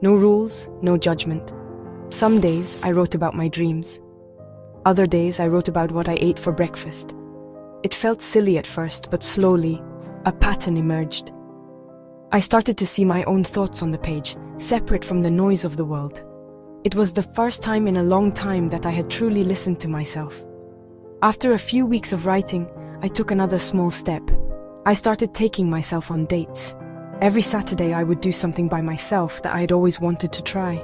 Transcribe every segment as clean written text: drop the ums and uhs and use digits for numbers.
No rules, no judgment. Some days I wrote about my dreams. Other days I wrote about what I ate for breakfast. It felt silly at first, but slowly, a pattern emerged. I started to see my own thoughts on the page, separate from the noise of the world. It was the first time in a long time that I had truly listened to myself. After a few weeks of writing, I took another small step. I started taking myself on dates. Every Saturday I would do something by myself that I had always wanted to try.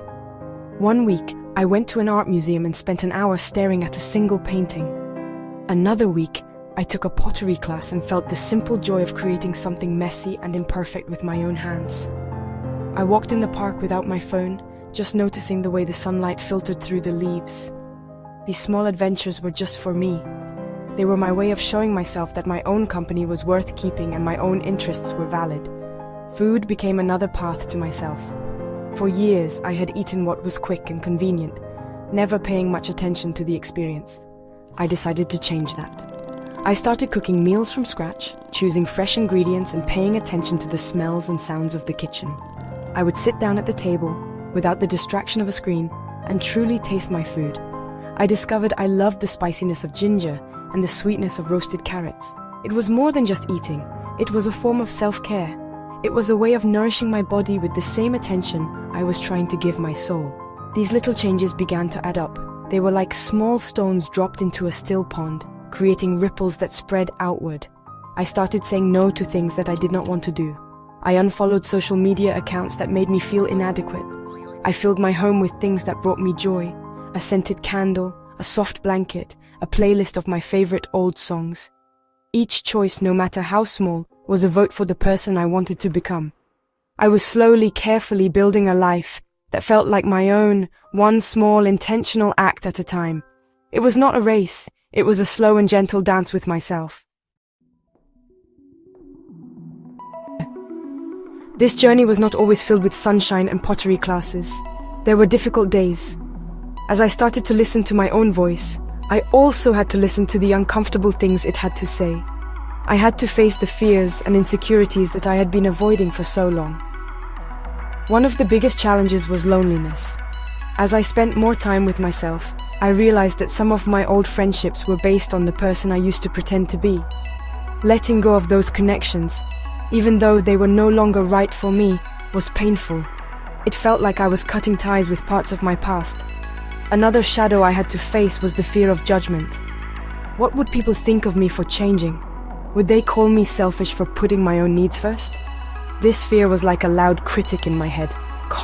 One week, I went to an art museum and spent an hour staring at a single painting. Another week, I took a pottery class and felt the simple joy of creating something messy and imperfect with my own hands. I walked in the park without my phone, just noticing the way the sunlight filtered through the leaves. These small adventures were just for me. They were my way of showing myself that my own company was worth keeping and my own interests were valid. Food became another path to myself. For years, I had eaten what was quick and convenient, never paying much attention to the experience. I decided to change that. I started cooking meals from scratch, choosing fresh ingredients and paying attention to the smells and sounds of the kitchen. I would sit down at the table, without the distraction of a screen, and truly taste my food. I discovered I loved the spiciness of ginger and the sweetness of roasted carrots. It was more than just eating. It was a form of self-care. It was a way of nourishing my body with the same attention I was trying to give my soul. These little changes began to add up. They were like small stones dropped into a still pond, creating ripples that spread outward. I started saying no to things that I did not want to do. I unfollowed social media accounts that made me feel inadequate. I filled my home with things that brought me joy: a scented candle, a soft blanket, a playlist of my favorite old songs. Each choice, no matter how small, was a vote for the person I wanted to become. I was slowly, carefully building a life that felt like my own, one small, intentional act at a time. It was not a race, it was a slow and gentle dance with myself. This journey was not always filled with sunshine and pottery classes. There were difficult days. As I started to listen to my own voice, I also had to listen to the uncomfortable things it had to say. I had to face the fears and insecurities that I had been avoiding for so long. One of the biggest challenges was loneliness. As I spent more time with myself, I realized that some of my old friendships were based on the person I used to pretend to be. Letting go of those connections, even though they were no longer right for me, was painful. It felt like I was cutting ties with parts of my past. Another shadow I had to face was the fear of judgment. What would people think of me for changing? Would they call me selfish for putting my own needs first? This fear was like a loud critic in my head,